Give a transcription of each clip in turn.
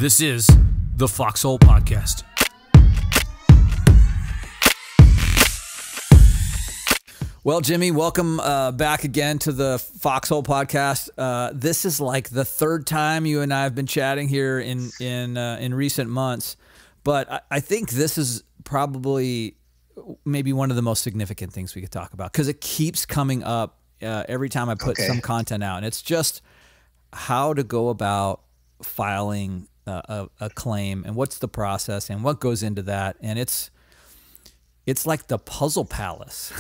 This is the Foxhole Podcast. Well, Jimmy, welcome back again to the Foxhole Podcast. This is like the third time you and I have been chatting here in recent months, but I think this is probably maybe one of the most significant things we could talk about because it keeps coming up every time I put some content out, and it's just how to go about filing a claim and what's the process and what goes into that, and it's like the puzzle palace.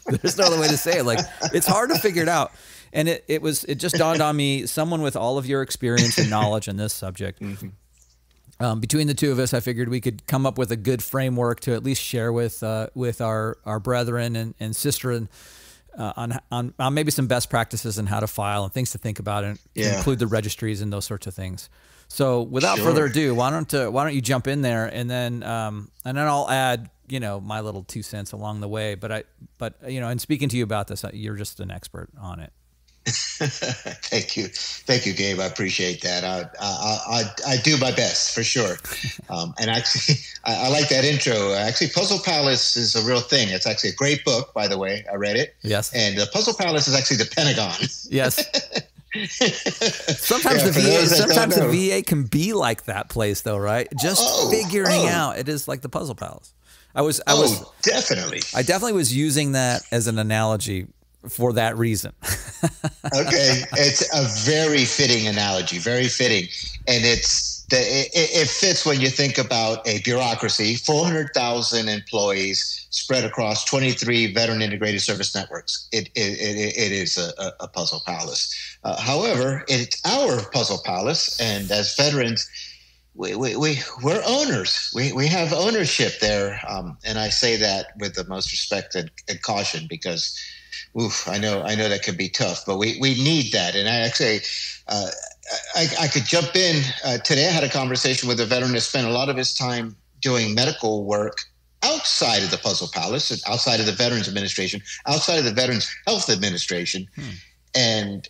There's no other way to say it. Like, it's hard to figure it out. And it just dawned on me, someone with all of your experience and knowledge in this subject, between the two of us, I figured we could come up with a good framework to at least share with our brethren and sister on maybe some best practices and how to file and things to think about and include the registries and those sorts of things. So without further ado, why don't you jump in there and then I'll add, my little 2 cents along the way. But in speaking to you about this, you're just an expert on it. Thank you, Gabe. I appreciate that. I do my best for sure. And actually, I like that intro. Actually, Puzzle Palace is a real thing. It's actually a great book, by the way. I read it. Yes. And the Puzzle Palace is actually the Pentagon. Yes. Sometimes the VA can be like that place, though, right? Just figuring out. It is like the Puzzle Palace. Definitely. I definitely was using that as an analogy for that reason. Okay, it's a very fitting analogy, very fitting, and it fits when you think about a bureaucracy, 400,000 employees spread across 23 veteran integrated service networks. It is a puzzle palace. However, it's our puzzle palace, and as veterans, we're owners. We have ownership there, and I say that with the most respect and caution because. I know that can be tough, but we need that. And I actually, I could jump in. Today I had a conversation with a veteran that spent a lot of his time doing medical work outside of the Puzzle Palace, and outside of the Veterans Administration, outside of the Veterans Health Administration, and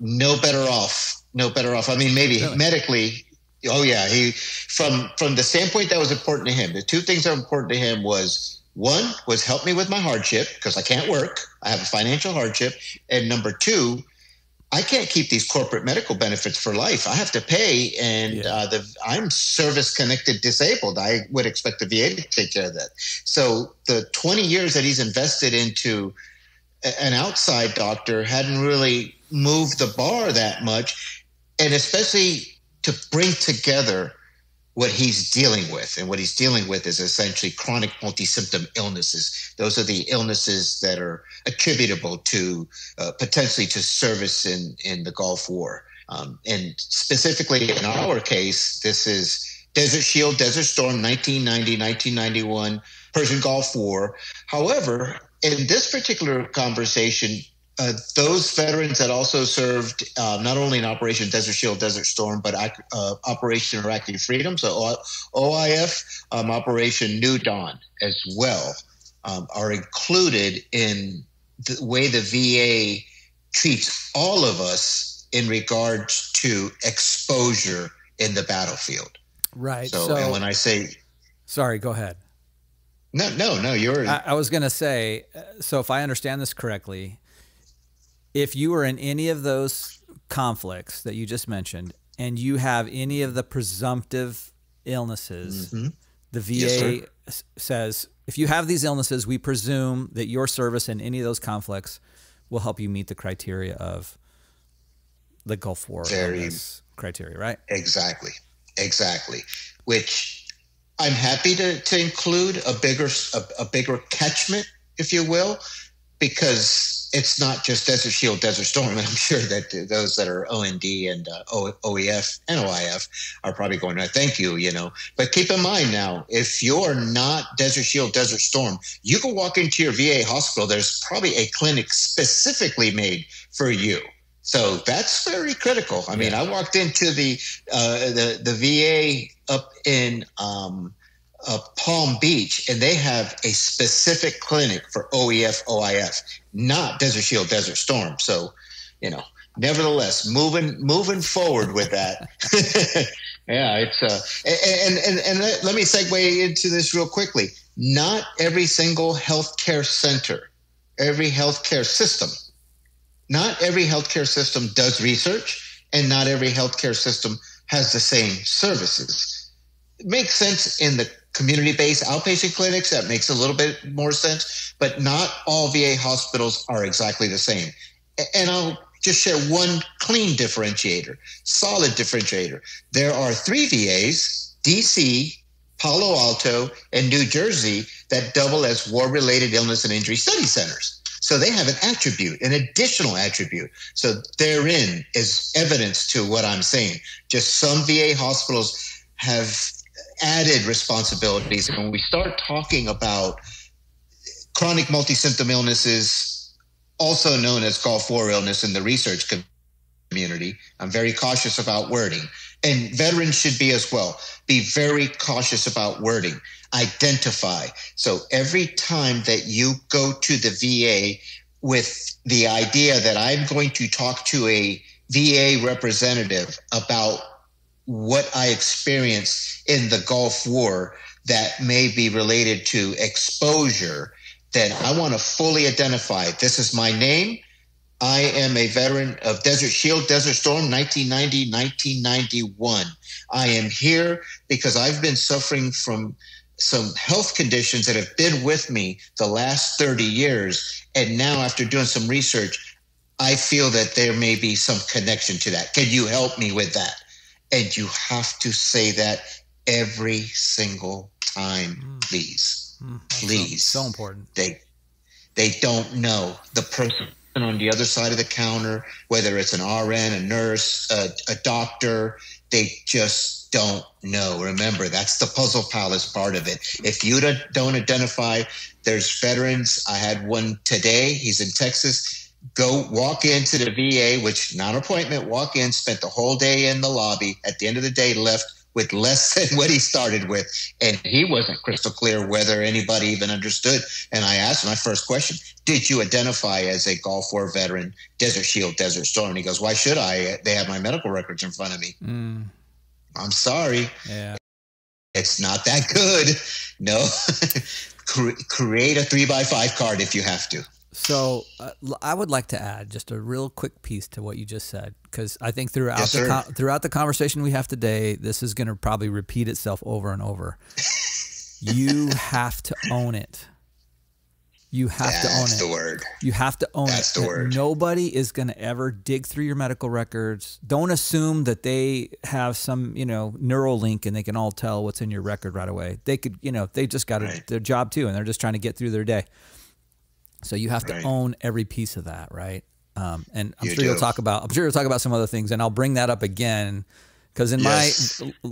no better off. I mean, maybe medically. Oh yeah, he from the standpoint that was important to him. The two things that were important to him was. One was help me with my hardship because I can't work. I have a financial hardship. And number two, I can't keep these corporate medical benefits for life. I have to pay. And I'm service-connected disabled. I would expect the VA to take care of that. So the 20 years that he's invested into an outside doctor hadn't really moved the bar that much. And especially to bring together what he's dealing with. And what he's dealing with is essentially chronic multi-symptom illnesses. Those are the illnesses that are attributable to potentially to service in the Gulf War. And specifically in our case, this is Desert Shield, Desert Storm, 1990, 1991, Persian Gulf War. However, in this particular conversation, those veterans that also served not only in Operation Desert Shield, Desert Storm, but Operation Iraqi Freedom, so OIF, Operation New Dawn as well, are included in the way the VA treats all of us in regards to exposure in the battlefield. Right. So and when I say... Sorry, go ahead. No, you're... I was going to say, so if I understand this correctly... If you were in any of those conflicts that you just mentioned and you have any of the presumptive illnesses, the VA says, if you have these illnesses, we presume that your service in any of those conflicts will help you meet the criteria of the Gulf War criteria, right? Exactly. Which I'm happy to include a bigger catchment, if you will, because it's not just Desert Shield, Desert Storm. And I'm sure that those that are OND and OEF and OIF are probably going to thank you, But keep in mind now, if you're not Desert Shield, Desert Storm, you can walk into your VA hospital. There's probably a clinic specifically made for you. So that's very critical. I mean, I walked into the VA up in Palm Beach, and they have a specific clinic for OEF, OIF, not Desert Shield, Desert Storm. So, nevertheless, moving forward with that. Yeah, it's and let me segue into this real quickly. Not every single healthcare center, every healthcare system, not every healthcare system does research, and not every healthcare system has the same services. It makes sense in the community-based outpatient clinics. That makes a little bit more sense, but not all VA hospitals are exactly the same. And I'll just share one clean differentiator, solid differentiator. There are 3 VAs, DC, Palo Alto, and New Jersey, that double as war-related illness and injury study centers. So they have an attribute, an additional attribute. So therein is evidence to what I'm saying. Just some VA hospitals have added responsibilities. And when we start talking about chronic multi-symptom illnesses, also known as Gulf War illness in the research community, I'm very cautious about wording. And veterans should be as well. Be very cautious about wording. Identify. So every time that you go to the VA with the idea that I'm going to talk to a VA representative about what I experienced in the Gulf War that may be related to exposure, then I want to fully identify, this is my name. I am a veteran of Desert Shield, Desert Storm, 1990, 1991. I am here because I've been suffering from some health conditions that have been with me the last 30 years. And now after doing some research, I feel that there may be some connection to that. Can you help me with that? And you have to say that every single time, please. Please. So important. They don't know. The person on the other side of the counter, whether it's an RN, a nurse, a doctor, they just don't know. Remember, that's the puzzle palace part of it. If you don't identify, there's veterans. I had one today. He's in Texas. Go walk into the VA, which not appointment, walk in, spent the whole day in the lobby. At the end of the day, left with less than what he started with. And he wasn't crystal clear whether anybody even understood. And I asked my first question, did you identify as a Gulf War veteran, Desert Shield, Desert Storm? And he goes, why should I? They have my medical records in front of me. I'm sorry. Yeah. It's not that good. No. Create a 3x5 card if you have to. So I would like to add just a real quick piece to what you just said, because I think throughout the conversation we have today, this is going to probably repeat itself over and over. You have to own it. You have to own it. That's the word. You have to own it. That's the word. Nobody is going to ever dig through your medical records. Don't assume that they have some, neural link and they can all tell what's in your record right away. They could, they just got their job too, and they're just trying to get through their day. So you have to own every piece of that, right? And I'm sure you'll talk about some other things, and I'll bring that up again, because in my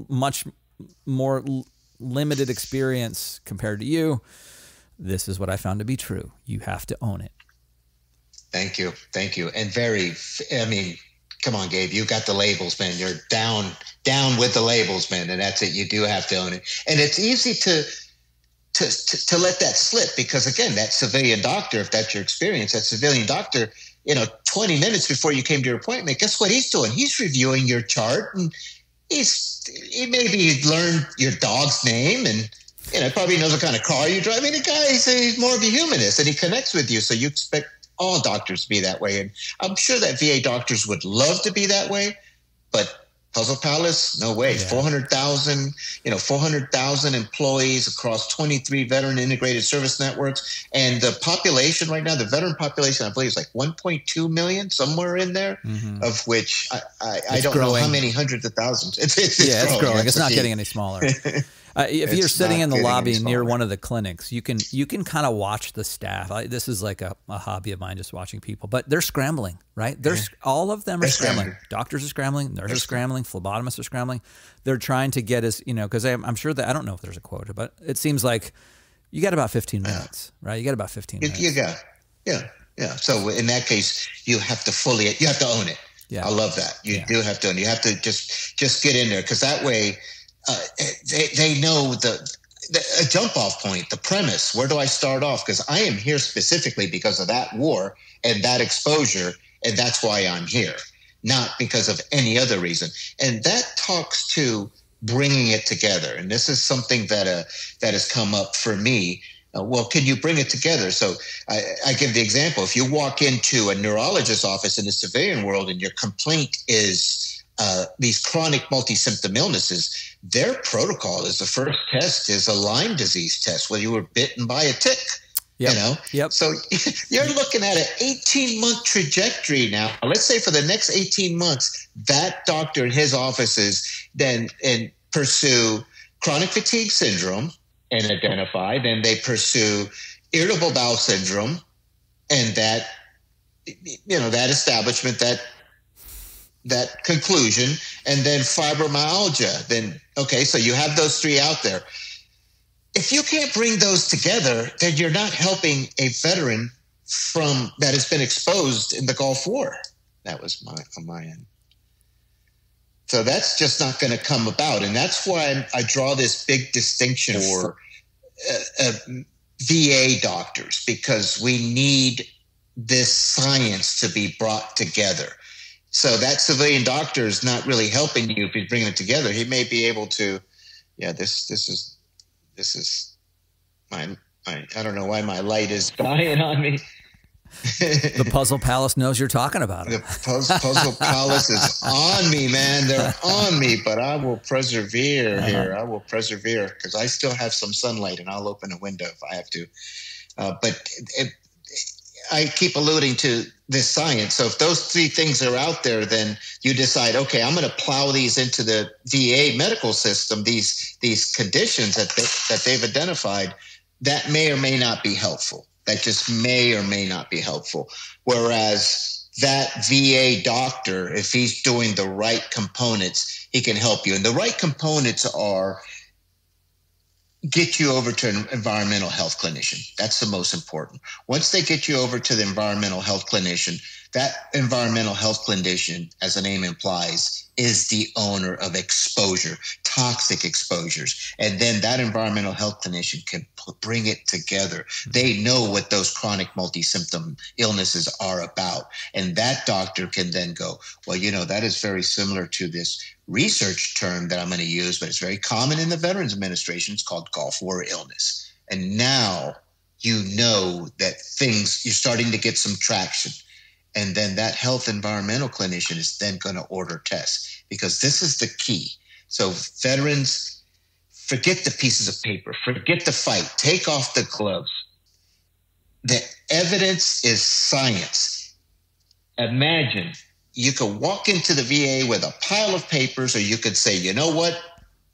much more limited experience compared to you, this is what I found to be true. You have to own it. Thank you. And come on, Gabe, you got the labels, man. You're down with the labels, man. And that's it. You do have to own it. And it's easy to let that slip, because again, that civilian doctor, if that's your experience, that civilian doctor, 20 minutes before you came to your appointment, guess what he's doing? He's reviewing your chart, and he maybe learned your dog's name, and probably knows what kind of car you're driving. The guy, he's more of a humanist, and he connects with you. So you expect all doctors to be that way. And I'm sure that VA doctors would love to be that way, but Puzzle Palace, no way. 400,000 employees across 23 veteran integrated service networks. And the population right now, the veteran population, I believe is like 1.2 million, somewhere in there, of which I don't know how many hundreds of thousands. It's growing. It's not getting any smaller. If you're sitting in the lobby near one of the clinics, you can kind of watch the staff. This is like a hobby of mine, just watching people. But they're scrambling, right? All of them are scrambling. Doctors are scrambling. Nurses are scrambling. Phlebotomists are scrambling. They're trying to get because I'm sure that, I don't know if there's a quota, but it seems like you got about 15 minutes, right? You got about 15 minutes. You got, yeah. So in that case, you have to own it. Yeah. I love that. You do have to own it. You have to just get in there, because that way, they know a jump off point, the premise. Where do I start off? Because I am here specifically because of that war and that exposure, and that's why I'm here. not because of any other reason. And that talks to bringing it together. And this is something that has come up for me. Well, can you bring it together? So I give the example. If you walk into a neurologist's office in the civilian world and your complaint is these chronic multi-symptom illnesses, their protocol is the first test is a Lyme disease test, where you were bitten by a tick. Yep. You know, yep. So you're looking at an 18-month trajectory now. Let's say for the next 18 months, that doctor in his offices then pursue chronic fatigue syndrome and identify. Then they pursue irritable bowel syndrome, and that establishment, that conclusion, and then fibromyalgia. Then okay, so you have those three out there. If you can't bring those together, then you're not helping a veteran that has been exposed in the Gulf War. That was on my end. So that's just not going to come about. And that's why I draw this big distinction for VA doctors, because we need this science to be brought together. So that civilian doctor is not really helping you if he's bringing it together. He may be able to, this is my I don't know why my light is dying on me. The Puzzle Palace knows you're talking about it. The Puzzle Palace is on me, man. They're on me, but I will persevere here. I will persevere because I still have some sunlight, and I'll open a window if I have to. I keep alluding to this science. So if those three things are out there, then you decide, okay, I'm going to plow these into the VA medical system, these conditions that they've identified. That may or may not be helpful. That just may or may not be helpful. Whereas that VA doctor, if he's doing the right components, he can help you. And the right components are get you over to an environmental health clinician. That's the most important. Once they get you over to the environmental health clinician, that environmental health clinician, as the name implies, is the owner of exposure, toxic exposures. And then that environmental health clinician can bring it together. They know what those chronic multi-symptom illnesses are about. And that doctor can then go, well, that is very similar to this research term that I'm going to use, but it's very common in the Veterans Administration. It's called Gulf War illness. And now you know that you're starting to get some traction. And then that health environmental clinician is then going to order tests, because this is the key. So veterans, forget the pieces of paper, forget the fight, take off the gloves. The evidence is science. Imagine you could walk into the VA with a pile of papers, or you could say, you know what?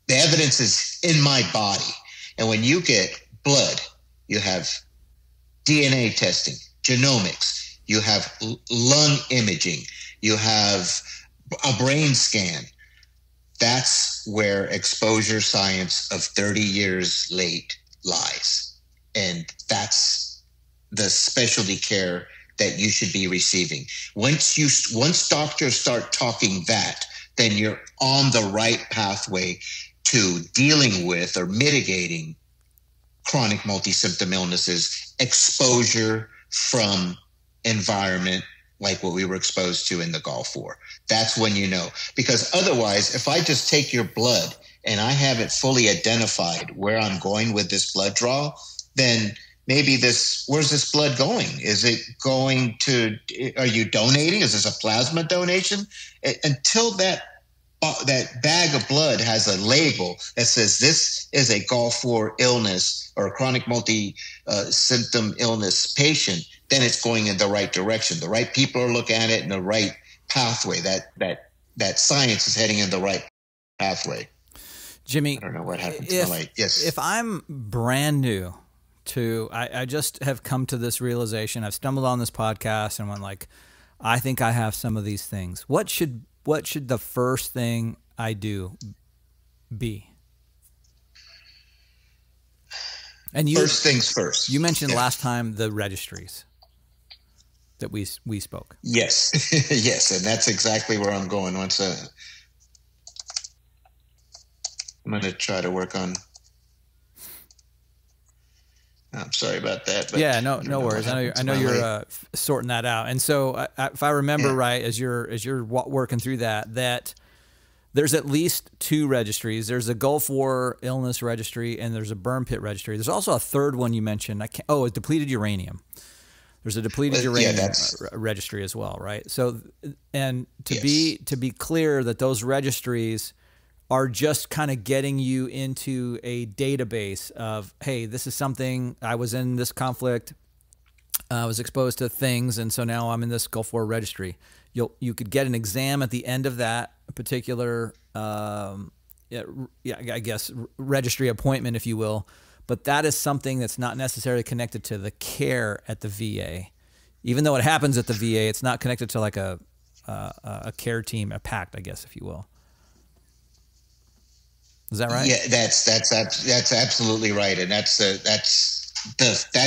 The evidence is in my body. And when you get blood, you have DNA testing, genomics, you have lung imaging, you have a brain scan. That's where exposure science of 30 years late lies. And that's the specialty care that you should be receiving. Once doctors start talking that, then you're on the right pathway to dealing with or mitigating chronic multi-symptom illnesses, exposure from environment like what we were exposed to in the Gulf War. That's when you know. Because otherwise, if I just take your blood and I haven't fully identified where I'm going with this blood draw, then maybe where's this blood going? Is it going to, are you donating? Is this a plasma donation? Until that bag of blood has a label that says this is a Gulf War illness or a chronic multi-symptom illness patient, then it's going in the right direction. The right people are looking at it in the right pathway. That science is heading in the right pathway. Jimmy, I don't know what happened to my light. Yes. If I'm brand new I just have come to this realization, I've stumbled on this podcast and went like, I think I have some of these things. What should the first thing I do be? And first things first. You mentioned last time the registries that we spoke. Yes. Yes. And that's exactly where I'm going. I'm going to try to work on. I'm sorry about that. But yeah, no worries. I know you're sorting that out. And so, if I remember right, as you're working through that there's at least 2 registries. There's a Gulf War Illness Registry, and there's a burn pit registry. There's also a third one you mentioned. A depleted uranium. There's a depleted uranium registry as well, right? So, and to be clear that those registries are just kind of getting you into a database of, hey, this is something, I was in this conflict, I was exposed to things, and so now I'm in this Gulf War registry. You could get an exam at the end of that particular, I guess, registry appointment, if you will. But that is something that's not necessarily connected to the care at the VA. Even though it happens at the VA, it's not connected to like a care team, a pact, I guess, if you will. Is that right? Yeah, that's absolutely right, and that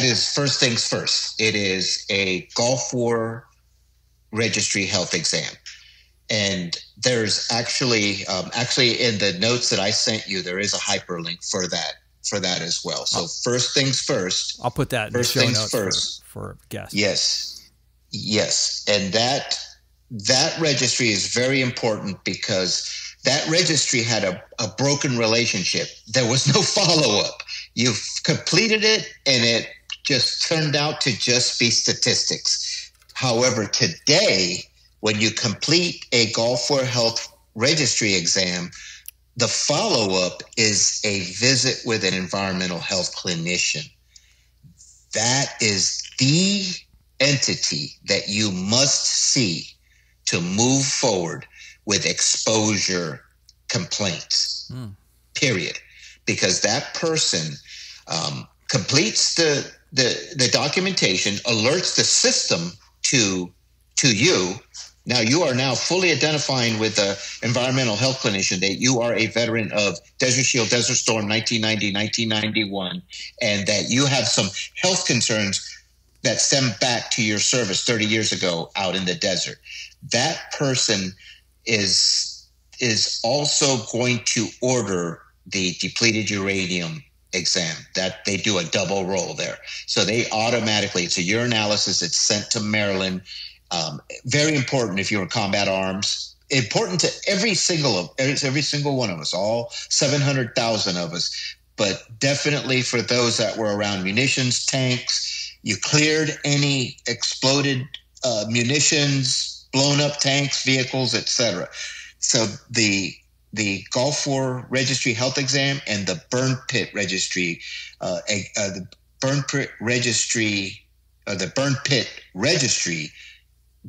is first things first. It is a Gulf War Registry health exam, and there's actually in the notes that I sent you, there is a hyperlink for that as well. So first things first. I'll put that in the show notes first for guests. Yes, and that registry is very important because that registry had a broken relationship. There was no follow-up. You've completed it, and it just turned out to just be statistics. However, today, when you complete a Gulf War Health Registry exam, the follow-up is a visit with an environmental health clinician. That is the entity that you must see to move forward with exposure complaints, period. Because that person completes the documentation, alerts the system to you. Now you are now fully identifying with the environmental health clinician that you are a veteran of Desert Shield, Desert Storm, 1990, 1991, and that you have some health concerns that stem back to your service 30 years ago out in the desert. That person is also going to order the depleted uranium exam. That they do a double roll there. So they automatically, it's a urinalysis, it's sent to Maryland. Very important if you're in combat arms. Important to every single one of us, all 700,000 of us, but definitely for those that were around munitions, tanks. You cleared any exploded munitions, blown up tanks, vehicles, etc. So the Gulf War Registry health exam and the burn pit registry, the burn pit registry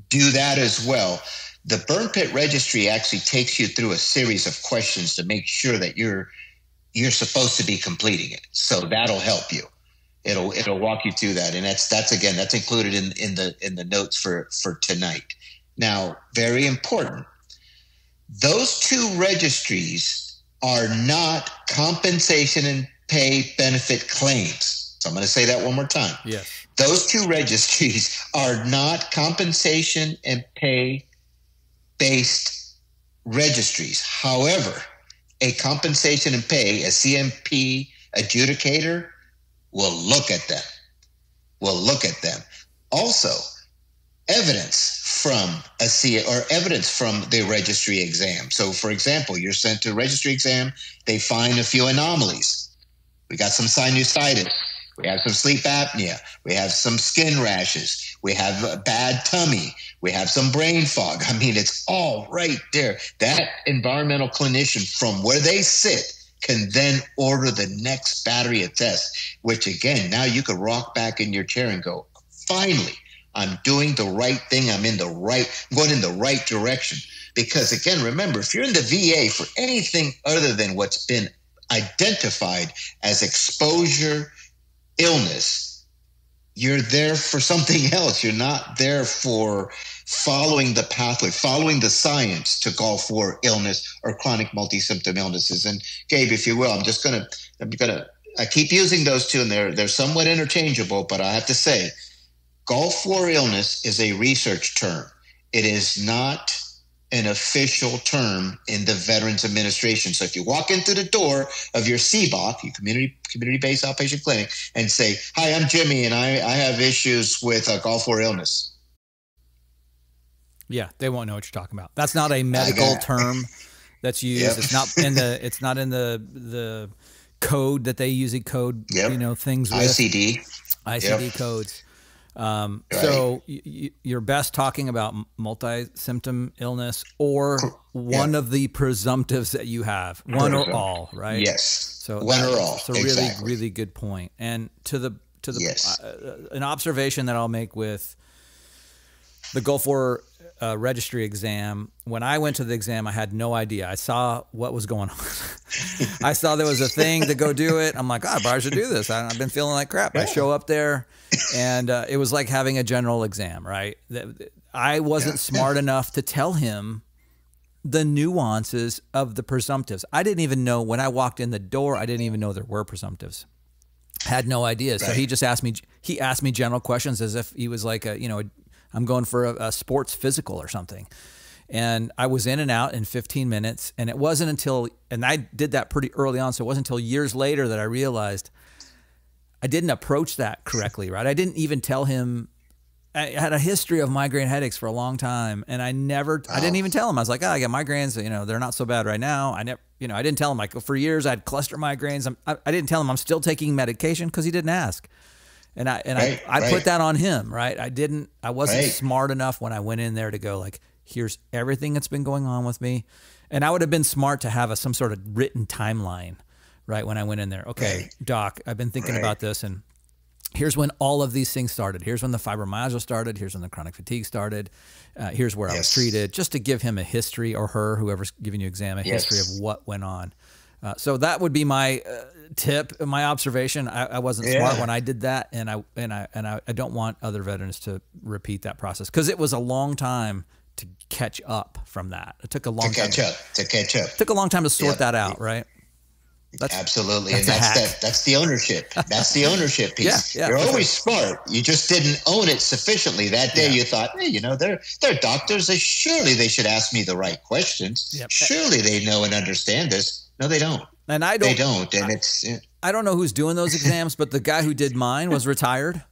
do that as well. The burn pit registry actually takes you through a series of questions to make sure that you're supposed to be completing it. So that'll help you. It'll walk you through that, and that's included in the notes for tonight. Now, very important. Those 2 registries are not compensation and pay benefit claims. So I'm going to say that one more time. Yes. Those 2 registries are not compensation and pay based registries. However, a compensation and pay, a CMP adjudicator, will look at them. Also, evidence from evidence from the registry exam. So, for example, you're sent to a registry exam. They find a few anomalies. We got some sinusitis. We have some sleep apnea. We have some skin rashes. We have a bad tummy. We have some brain fog. I mean, it's all right there. That environmental clinician, from where they sit, can then order the next battery of tests, which again, now you could rock back in your chair and go, finally, I'm doing the right thing. I'm going in the right direction. Because again, remember, if you're in the VA for anything other than what's been identified as exposure illness, you're there for something else. You're not there for following the pathway, following the science to Gulf War illness or chronic multi-symptom illnesses. And Gabe, if you will, I keep using those 2, and they're somewhat interchangeable, but I have to say, Gulf War illness is a research term. It is not an official term in the Veterans Administration. So if you walk in through the door of your CBOC, your community-based outpatient clinic, and say, "Hi, I'm Jimmy, and I have issues with Gulf War illness." Yeah, they won't know what you're talking about. That's not a medical term that's used. Yep. It's not in the code that they usually code things with. ICD codes. Right. So you're best talking about multi-symptom illness or one of the presumptives that you have, one or all, right? Yes. So one or all. It's a really, really good point. And to the an observation that I'll make with the Gulf War Registry exam. When I went to the exam, I had no idea. I saw what was going on. I saw there was a thing to go do it. I'm like, I probably should do this. I've been feeling like crap. I show up there, and it was like having a general exam, right? I wasn't smart enough to tell him the nuances of the presumptives. I didn't even know when I walked in the door. I didn't even know there were presumptives. Had no idea. So he just asked me. He asked me general questions as if he was like I'm going for a sports physical or something. And I was in and out in 15 minutes. And it wasn't until, and I did that pretty early on, so it wasn't until years later that I realized I didn't approach that correctly, right? I didn't even tell him. I had a history of migraine headaches for a long time, and I didn't even tell him. I was like, I got migraines, they're not so bad right now. I didn't tell him, like, for years I had cluster migraines. I didn't tell him I'm still taking medication because he didn't ask. And I put that on him, right? I wasn't smart enough when I went in there to go like, here's everything that's been going on with me. And I would have been smart to have some sort of written timeline, right? When I went in there, okay, doc, I've been thinking about this, and here's when all of these things started. Here's when the fibromyalgia started. Here's when the chronic fatigue started. Here's where I was treated, just to give him a history, or her, whoever's giving you exam, a history of what went on. So that would be my tip, my observation. I wasn't smart when I did that, and I don't want other veterans to repeat that process, because it was a long time to catch up from that. It took a long time to catch up. It took a long time to sort that out, right? Absolutely, and that's the ownership. That's the ownership piece. You're always smart. You just didn't own it sufficiently that day. You thought, hey, they're doctors. Surely they should ask me the right questions. Surely they know and understand this. No, they don't. And I don't. They don't. And I don't know who's doing those exams, but the guy who did mine was retired.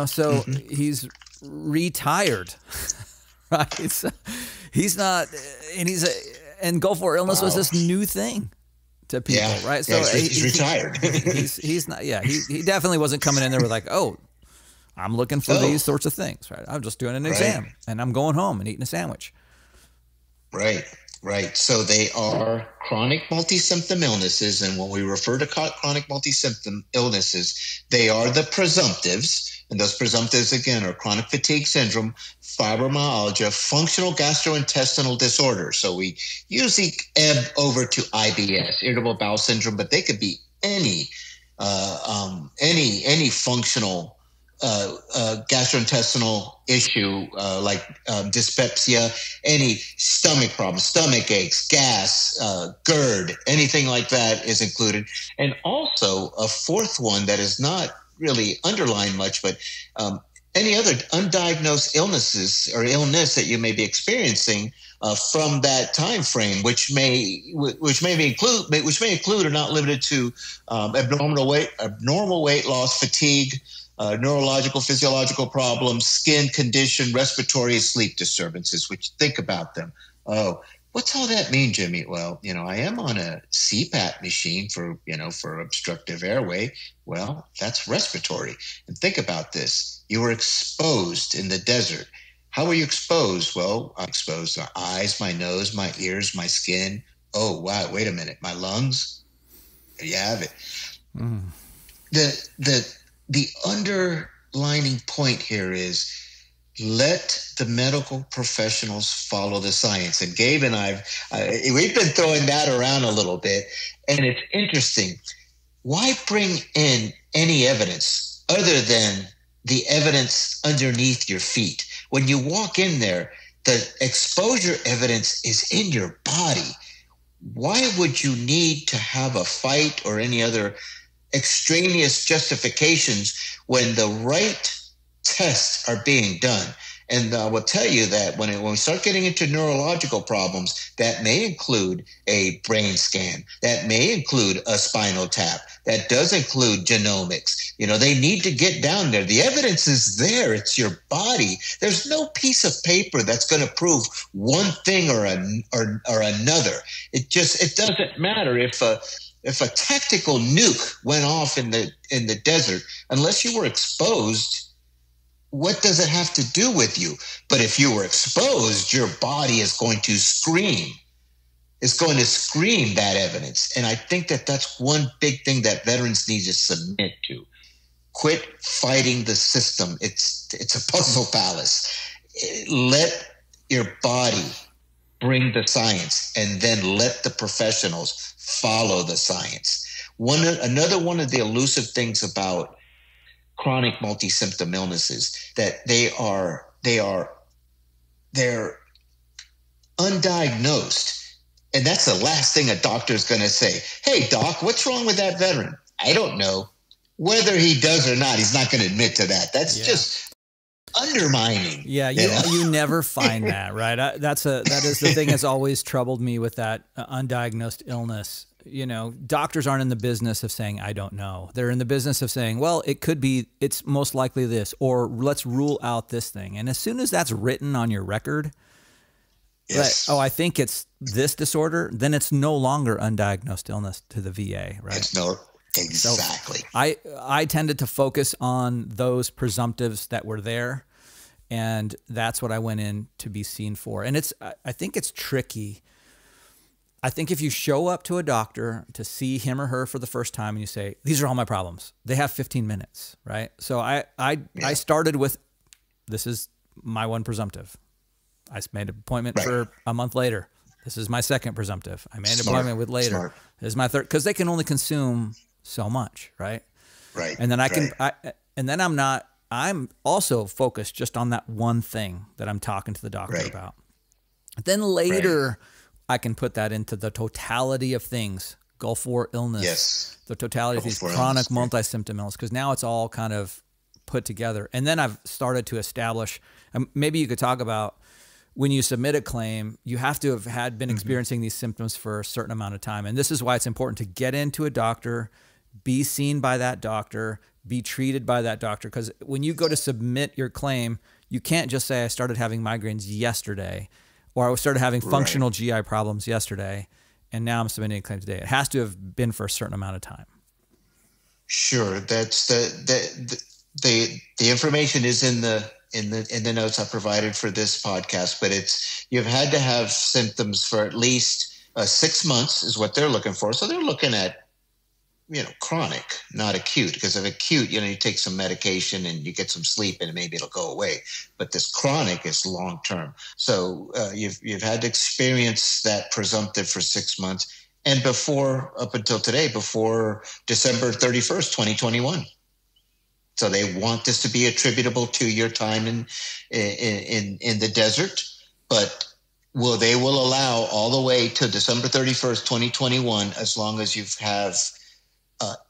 So he's retired, right? So he's not, and Gulf War illness was this new thing to people, right? So he's retired. he's not. Yeah, he definitely wasn't coming in there with like, I'm looking for these sorts of things, right? I'm just doing an exam, and I'm going home and eating a sandwich. Right. So they are chronic multi-symptom illnesses. And when we refer to chronic multi-symptom illnesses, they are the presumptives. And those presumptives, again, are chronic fatigue syndrome, fibromyalgia, functional gastrointestinal disorder. So we usually ebb over to IBS, irritable bowel syndrome, but they could be any functional gastrointestinal issue, like dyspepsia, any stomach problems, stomach aches, gas, GERD, anything like that is included. And also a fourth one that is not really underlined much, but any other undiagnosed illnesses or illness that you may be experiencing from that time frame, which may include or not limited to abnormal weight loss, fatigue, neurological, physiological problems, skin condition, respiratory, sleep disturbances, which think about them. Oh, what's all that mean, Jimmy? Well, I am on a CPAP machine for obstructive airway. Well, that's respiratory. And think about this. You were exposed in the desert. How were you exposed? Well, I'm exposed to my eyes, my nose, my ears, my skin. Oh, wow, wait a minute. My lungs? There you have it. The underlining point here is let the medical professionals follow the science. And Gabe and we've been throwing that around a little bit. And it's interesting. Why bring in any evidence other than the evidence underneath your feet? When you walk in there, the exposure evidence is in your body. Why would you need to have a fight or any other extraneous justifications when the right tests are being done? And I will tell you that when we start getting into neurological problems, that may include a brain scan, that may include a spinal tap, that does include genomics. They need to get down there. The evidence is there. It's your body. There's no piece of paper that's going to prove one thing or another. It doesn't matter if a tactical nuke went off in the desert, unless you were exposed. What does it have to do with you? But if you were exposed, your body is going to scream. It's going to scream that evidence. And I think that that's one big thing that veterans need to submit to. Quit fighting the system. It's a puzzle palace. Let your body bring the science, and then let the professionals follow the science. Another one of the elusive things about chronic multi-symptom illnesses that they're undiagnosed. And that's the last thing a doctor is going to say. Hey, doc, what's wrong with that veteran? I don't know. Whether he does or not, he's not going to admit to that. That's just undermining. Yeah, you never find that, right? That is the thing that's always troubled me with that undiagnosed illness. Doctors aren't in the business of saying, I don't know. They're in the business of saying, well, it could be, it's most likely this, or let's rule out this thing. And as soon as that's written on your record, yes. I think it's this disorder, then it's no longer undiagnosed illness to the VA, right? Exactly. So I tended to focus on those presumptives that were there, and that's what I went in to be seen for. And I think it's tricky. I think if you show up to a doctor to see him or her for the first time and you say, these are all my problems, they have 15 minutes, right? So I started with, this is my one presumptive. I made an appointment for a month later. This is my second presumptive. I made an appointment with later. This is my third, because they can only consume so much, right? Right. And then I'm also focused just on that one thing that I'm talking to the doctor about. Then later, I can put that into the totality of things, Gulf War illness, the totality of these chronic multi-symptom illness, because now it's all kind of put together. And then I've started to establish, maybe you could talk about, when you submit a claim, you have to have been experiencing these symptoms for a certain amount of time. And this is why it's important to get into a doctor, be seen by that doctor, be treated by that doctor. Because when you go to submit your claim, you can't just say, I started having migraines yesterday, or I started having functional GI problems yesterday, and now I'm submitting a claim today. It has to have been for a certain amount of time. Sure. That's the information is in the notes I provided for this podcast, but you've had to have symptoms for at least 6 months is what they're looking for. So they're looking at, chronic, not acute, because of acute, you take some medication and you get some sleep and maybe it'll go away. But this chronic is long-term. So you've had to experience that presumptive for 6 months, and up until today, before December 31st, 2021. So they want this to be attributable to your time in the desert, but they will allow all the way to December 31st, 2021, as long as you have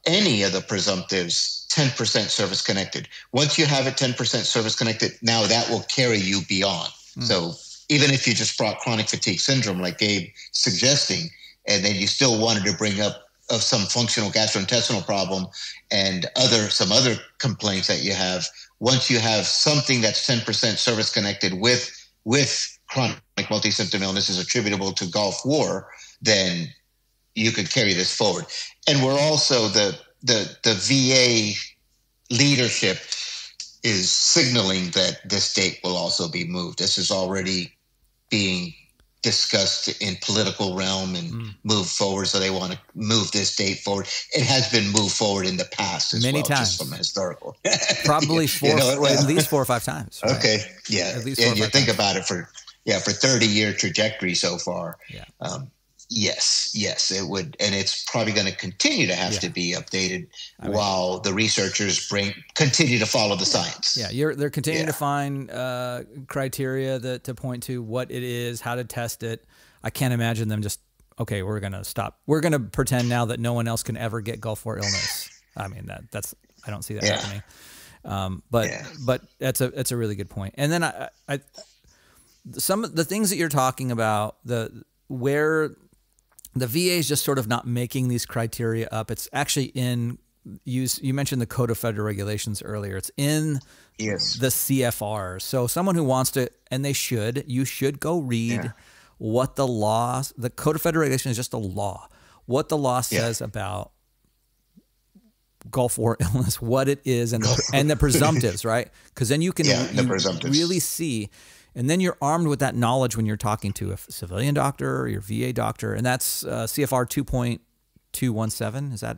any of the presumptives 10% service connected. Once you have it 10% service connected, now that will carry you beyond. So even if you just brought chronic fatigue syndrome, like Gabe suggesting, and then you still wanted to bring up of some functional gastrointestinal problem and some other complaints that you have, once you have something that's 10% service connected with chronic multi-symptom illness is attributable to Gulf War, then you could carry this forward. And we're also the VA leadership is signaling that this date will also be moved. This is already being discussed in political realm and moved forward. So they want to move this date forward. It has been moved forward in the past as many times, just from historical. Probably at least 4 or 5 times. Right? Okay. Yeah. At least and you think about it for 30-year trajectory so far. Yeah. Yes, it would. And it's probably going to continue to have to be updated while the researchers continue to follow the science. Yeah, they're continuing to find criteria to point to what it is, how to test it. I can't imagine them just, okay, we're going to stop. We're going to pretend now that no one else can ever get Gulf War illness. I mean, I don't see that happening. But that's a really good point. And then I some of the things that you're talking about, where the VA is just sort of not making these criteria up. It's actually you mentioned the Code of Federal Regulations earlier. It's in the CFRs. So someone who wants to, and you should go read what the Code of Federal Regulations is just a law. What the law says about Gulf War illness, what it is, and the presumptives, right? Because then you can really see, and then you're armed with that knowledge when you're talking to a civilian doctor or your VA doctor, and that's CFR 2.217. Is that?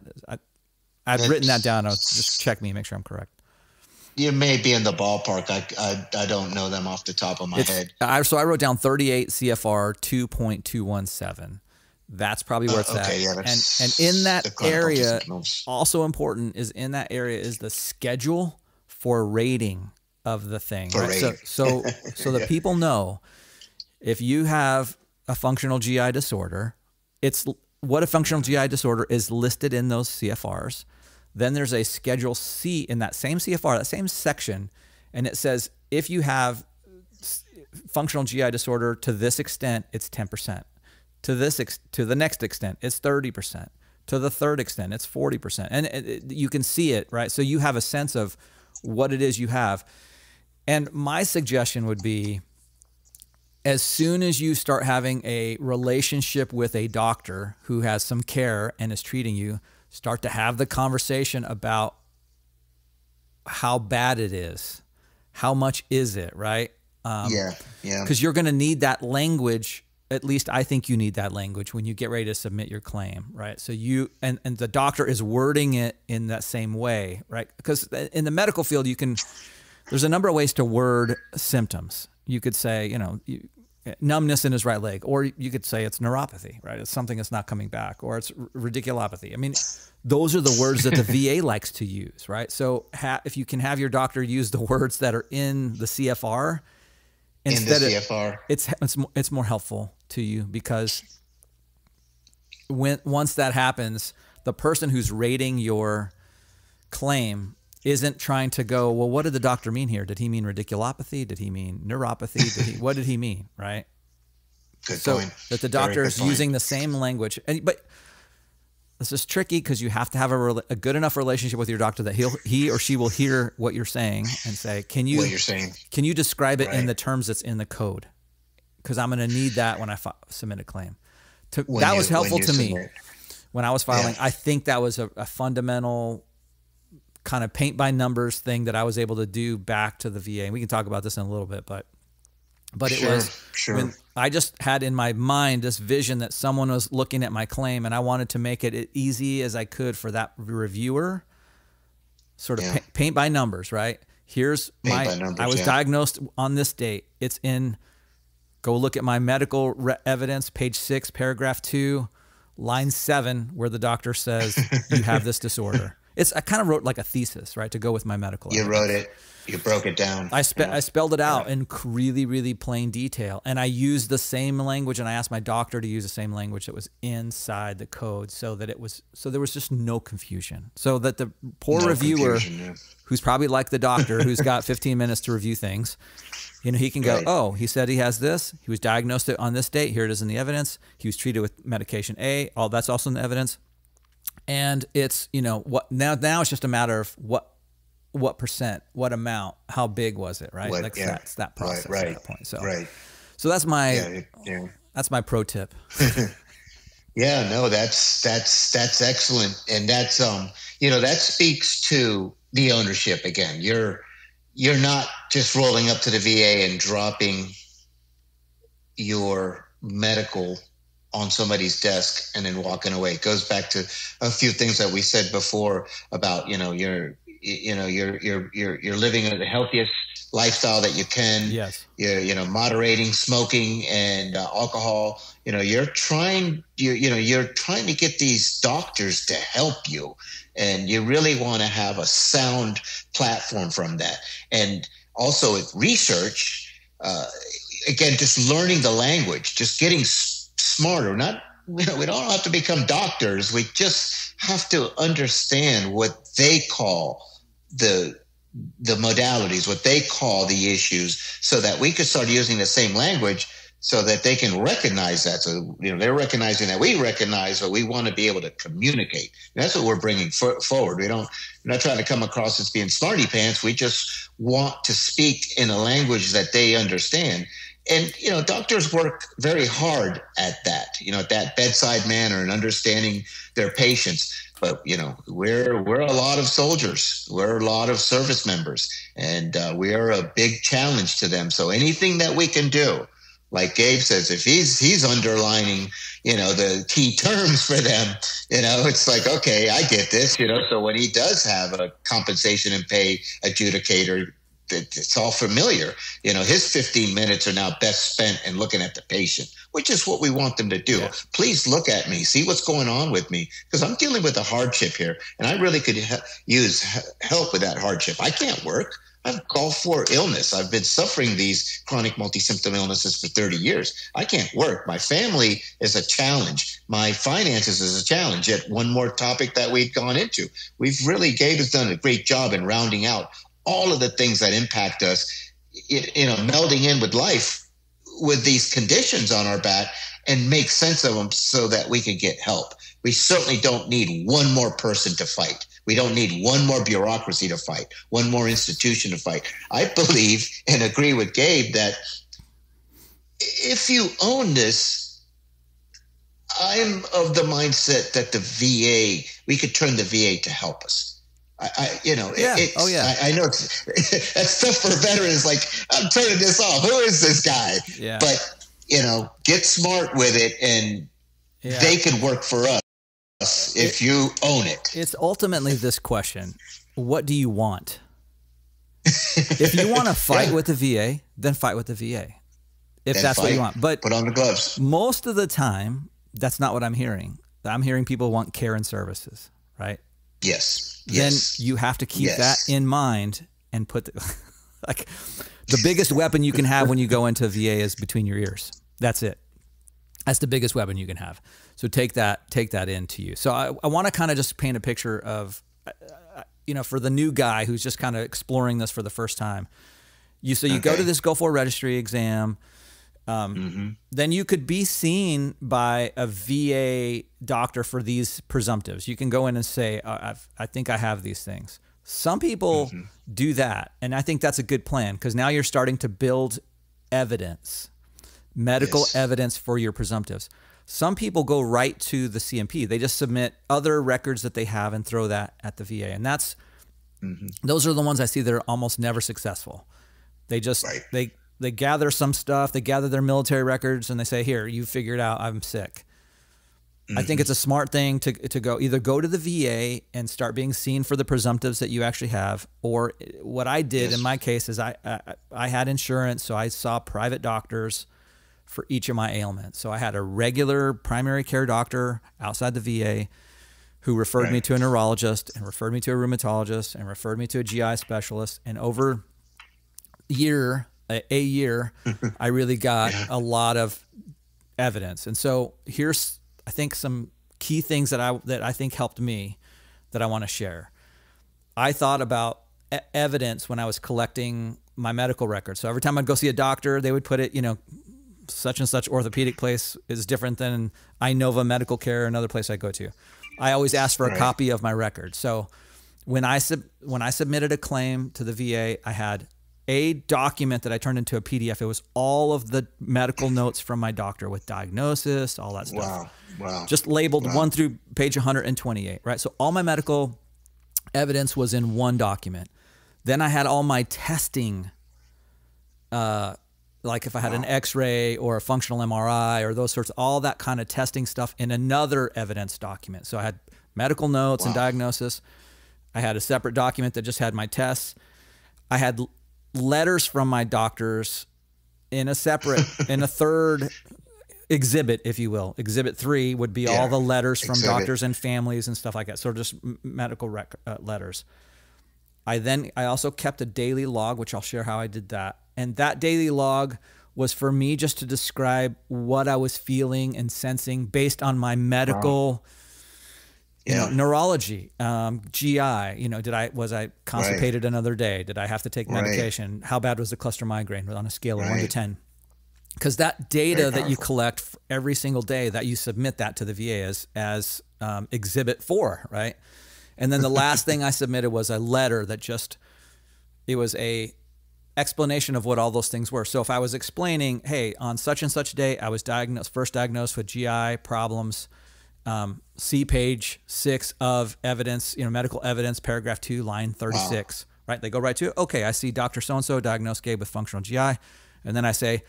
I've written that down. Just check me, make sure I'm correct. You may be in the ballpark. I don't know them off the top of my head. So I wrote down 38 CFR 2.217. That's probably where it's at. Yeah, and in that area, also important is in that area is the schedule for rating of the thing. Right? So that people know if you have a functional GI disorder, it's what a functional GI disorder is listed in those CFRs. Then there's a Schedule C in that same CFR, that same section, and it says if you have functional GI disorder to this extent, it's 10%. To the next extent, it's 30%. To the third extent, it's 40%. And you can see it, right? So you have a sense of what it is you have. And my suggestion would be, as soon as you start having a relationship with a doctor who has some care and is treating you, start to have the conversation about how bad it is. How much is it, right? Because you're going to need that language. At least I think you need that language when you get ready to submit your claim, right? So and the doctor is wording it in that same way, right? Because in the medical field, there's a number of ways to word symptoms. You could say, numbness in his right leg, or you could say it's neuropathy, right? It's something that's not coming back, or it's radiculopathy. I mean, those are the words that the VA likes to use, right? So if you can have your doctor use the words that are in the CFR, it's more helpful to you, because once that happens, the person who's rating your claim isn't trying to go, well, what did the doctor mean here? Did he mean radiculopathy? Did he mean neuropathy? What did he mean, right? Good point. That the doctor is using the same language. But this is tricky because you have to have a good enough relationship with your doctor that he or she will hear what you're saying and say, can you describe it in the terms that's in the code? Because I'm going to need that when I submit a claim. That was helpful to me when I was filing. I think that was a fundamental kind of paint by numbers thing that I was able to do back to the VA. And we can talk about this in a little bit, but it was when I just had in my mind this vision that someone was looking at my claim, and I wanted to make it as easy as I could for that reviewer, sort of paint by numbers, right? Here's I was diagnosed on this date. It's in, go look at my medical evidence, page 6, paragraph 2, line 7, where the doctor says you have this disorder. I kind of wrote like a thesis, right, to go with my medical evidence. Wrote it. You broke it down. I spelled it out in really, really plain detail. And I used the same language, and I asked my doctor to use the same language that was inside the code so there was just no confusion. So that the poor reviewer, who's probably like the doctor, who's got 15 minutes to review things, he can go, oh, he said he has this. He was diagnosed on this date. Here it is in the evidence. He was treated with medication A. Oh, that's also in the evidence. And it's, what now it's just a matter of what percent, what amount, how big was it, right? That's that process at that point. So that's my pro tip. That's excellent. And that's, that speaks to the ownership again. You're not just rolling up to the VA and dropping your medical on somebody's desk and then walking away. It goes back to a few things that we said before about, you're living the healthiest lifestyle that you can. Yes. You're moderating smoking and alcohol. You're trying to get these doctors to help you, and you really want to have a sound platform from that. And also with research, again, just learning the language, just getting smarter. We don't have to become doctors. We just have to understand what they call the the modalities, what they call the issues, so that we could start using the same language so that they can recognize that. So, they're recognizing that we recognize, but we want to be able to communicate. And that's what we're bringing forward. We're not trying to come across as being smarty pants. We just want to speak in a language that they understand. And, doctors work very hard at that, at that bedside manner and understanding their patients. But, we're a lot of soldiers. We're a lot of service members, and we are a big challenge to them. So anything that we can do, like Gabe says, if he's underlining, the key terms for them, it's like, okay, I get this, so when he does have a compensation and pay adjudicator, it's all familiar. His 15 minutes are now best spent in looking at the patient, which is what we want them to do. Yeah. Please look at me, see what's going on with me, because I'm dealing with a hardship here, and I really could use help with that hardship. I can't work. I have Gulf War illness. I've been suffering these chronic multi-symptom illnesses for 30 years. I can't work. My family is a challenge. My finances is a challenge. Yet one more topic that we've gone into. Gabe has done a great job in rounding out all of the things that impact us, melding in with life with these conditions on our back and make sense of them so that we can get help. We certainly don't need one more person to fight. We don't need one more bureaucracy to fight, one more institution to fight. I believe and agree with Gabe that if you own this, I'm of the mindset that the VA, we could turn the VA to help us. I know that's stuff for veterans. Like, I'm turning this off. Who is this guy? Yeah. But, get smart with it, and they can work for us. If you own it. It's ultimately this question: what do you want? If you want to fight with the VA, then fight with the VA. If that's what you want. But put on the gloves. Most of the time, that's not what I'm hearing. I'm hearing people want care and services, right? Yes. Then you have to keep that in mind and put the biggest weapon you can have when you go into VA is between your ears. That's it. That's the biggest weapon you can have. So take that into you. So I want to kind of just paint a picture of, for the new guy who's just kind of exploring this for the first time. You go to this Gulf War Registry exam. Then you could be seen by a VA doctor for these presumptives. You can go in and say, I think I have these things. Some people do that, and I think that's a good plan because now you're starting to build evidence. Medical evidence for your presumptives. Some people go right to the CMP. They just submit other records that they have and throw that at the VA. And that's those are the ones I see that are almost never successful. They just they gather some stuff, they gather their military records, and they say, here, you figured out I'm sick. I think it's a smart thing to either go to the VA and start being seen for the presumptives that you actually have, or what I did in my case is I had insurance, so I saw private doctors for each of my ailments. So I had a regular primary care doctor outside the VA who referred me to a neurologist and referred me to a rheumatologist and referred me to a GI specialist. And over a year, I really got a lot of evidence. And so here's, I think, some key things that I think helped me that I want to share. I thought about evidence when I was collecting my medical records. So every time I'd go see a doctor, they would put it, such and such orthopedic place is different than Inova Medical Care, another place I go to. I always ask for a copy of my record. So when I submitted a claim to the VA, I had a document that I turned into a PDF. It was all of the medical notes from my doctor with diagnosis, all that stuff. Wow. Just labeled 1 through page 128, right? So all my medical evidence was in one document. Then I had all my testing, like if I had an X-ray or a functional MRI or those sorts, all that kind of testing stuff in another evidence document. So I had medical notes and diagnosis. I had a separate document that just had my tests. I had letters from my doctors in a separate, in a third exhibit, if you will. Exhibit 3 would be all the letters from doctors and families and stuff like that. So just medical letters. I also kept a daily log, which I'll share how I did that. And that daily log was for me just to describe what I was feeling and sensing based on my medical neurology, GI, was I constipated another day? Did I have to take medication? How bad was the cluster migraine on a scale of 1 to 10? Because that data that you collect every single day, that you submit that to the VA as Exhibit 4, right? And then the last thing I submitted was a letter that it was a explanation of what all those things were. So if I was explaining, hey, on such and such day, I was first diagnosed with GI problems, see page 6 of evidence, medical evidence, paragraph 2, line 36, right? They go right to it. Okay, I see Dr. So-and-so diagnosed Gabe with functional GI. And then I say,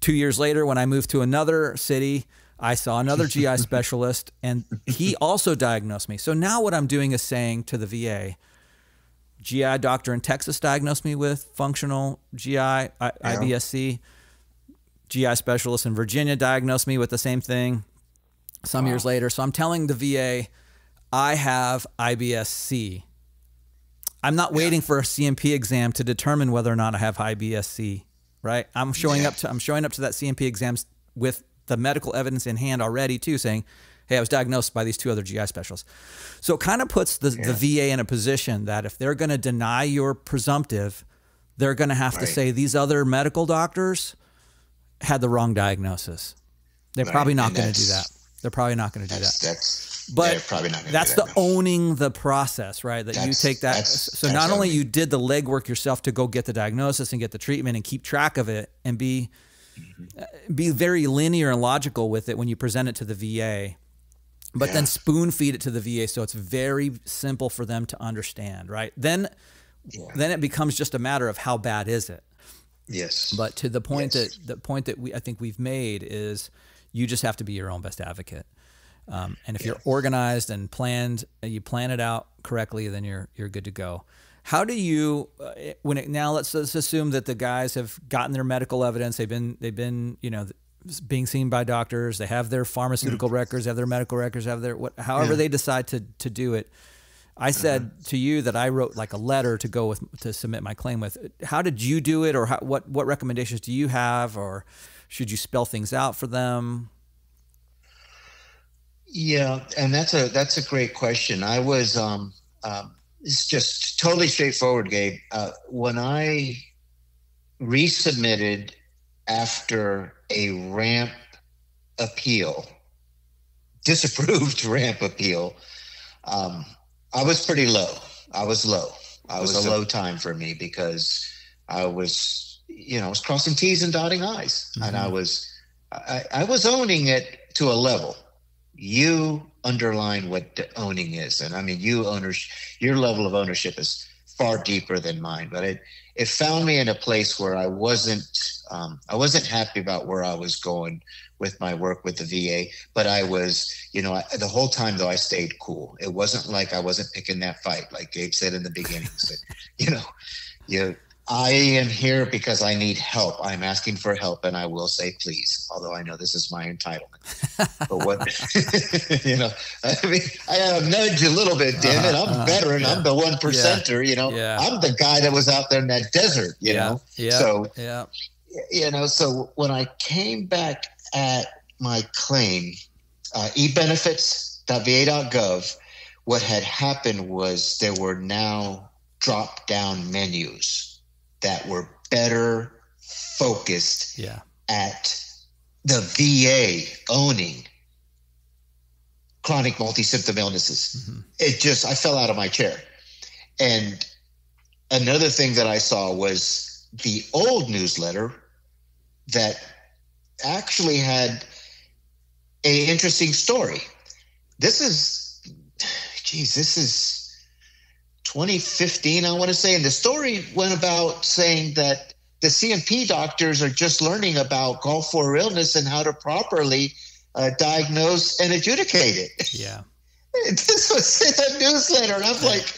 2 years later, when I moved to another city, I saw another GI specialist, and he also diagnosed me. So now what I'm doing is saying to the VA, GI doctor in Texas diagnosed me with functional GI, IBS-C. GI specialist in Virginia diagnosed me with the same thing some years later. So I'm telling the VA, I have IBS-C. I'm not waiting for a CMP exam to determine whether or not I have IBS-C, right? I'm showing up to that CMP exams with the medical evidence in hand already too, saying, hey, I was diagnosed by these 2 other GI specialists. So it kind of puts the VA in a position that if they're going to deny your presumptive, they're going to have to say these other medical doctors had the wrong diagnosis. They're probably not going to do that. They're probably not going to do that. But probably not that's the owning the process, right? That you take that. So not only you did the legwork yourself to go get the diagnosis and get the treatment and keep track of it and be very linear and logical with it when you present it to the VA, but then spoon feed it to the VA so it's very simple for them to understand, right? Then it becomes just a matter of how bad is it. Yes. But to the point that I think we've made is you just have to be your own best advocate. And if you're organized and you plan it out correctly, then you're good to go. How do you now let's assume that the guys have gotten their medical evidence. They've been being seen by doctors. They have their pharmaceutical records, have their medical records, have their however they decide to do it. I said to you that I wrote like a letter to submit my claim with. How did you do it, or what recommendations do you have, or should you spell things out for them? Yeah, and that's a great question. I was it's just totally straightforward, Gabe. When I resubmitted after a ramp appeal, disapproved ramp appeal, I was pretty low. I was low. It was a low time for me because I was crossing T's and dotting I's, and I was owning it to a level. You underline what the owning is, and I mean, your level of ownership is far deeper than mine. But it found me in a place where I wasn't happy about where I was going with my work with the VA. But I was, the whole time though, I stayed cool. It wasn't like I wasn't picking that fight, like Gabe said in the beginning. I am here because I need help. I'm asking for help, and I will say please, although I know this is my entitlement. But what, I mean, I gotta nudge a little bit, damn it. I'm a veteran. I'm the 1%er, I'm the guy that was out there in that desert, know? So, so when I came back at my claim, ebenefits.va.gov, what had happened was there were now drop-down menus that were better focused at the VA owning chronic multi-symptom illnesses. I fell out of my chair. And another thing that I saw was the old newsletter that actually had an interesting story. This is 2015, I want to say. And the story went about saying that the CMP doctors are just learning about Gulf War illness and how to properly diagnose and adjudicate it. Yeah. This was in a newsletter. And I'm like,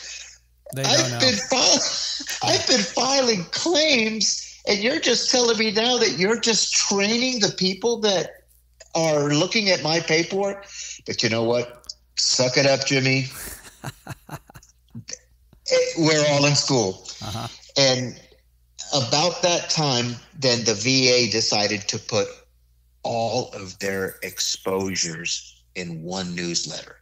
I've been filing claims, and you're just telling me now that you're just training the people that are looking at my paperwork. But you know what? Suck it up, Jimmy. We're all in school. And about that time, then the VA decided to put all of their exposures in one newsletter.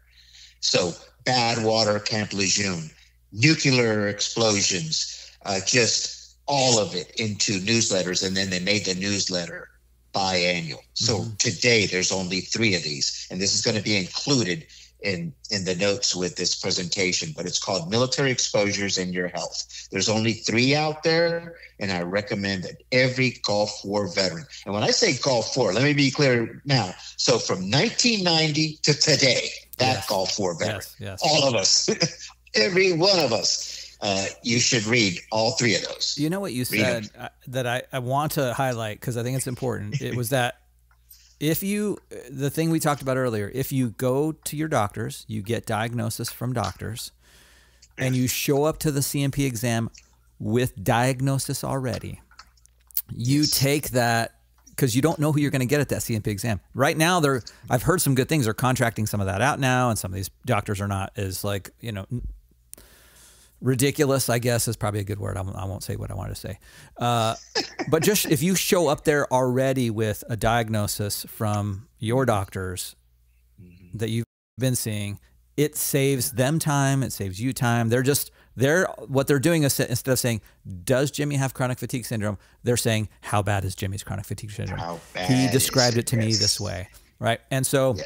So bad water, Camp Lejeune, nuclear explosions, just all of it into newsletters. And then they made the newsletter biannual. So today there's only 3 of these, and this is going to be included in the notes with this presentation, but it's called Military Exposures in Your Health. There's only 3 out there, and I recommend that every Gulf War veteran, and when I say Gulf War, let me be clear now. So from 1990 to today, that Gulf War veteran, all of us, every one of us, you should read all 3 of those. You know what you said that I want to highlight, because I think it's important. It was that the thing we talked about earlier, if you go to your doctors, you get diagnosis from doctors, and you show up to the CMP exam with diagnosis already, you take that, because you don't know who you're going to get at that CMP exam. Right now, I've heard some good things. They're contracting some of that out now, and some of these doctors are not as ridiculous, I guess, is probably a good word. I won't say what I wanted to say. But just if you show up there already with a diagnosis from your doctors that you've been seeing, it saves them time. It saves you time. What they're doing is, instead of saying, does Jimmy have chronic fatigue syndrome? They're saying, how bad is Jimmy's chronic fatigue syndrome? He described it to me this way. Right. And so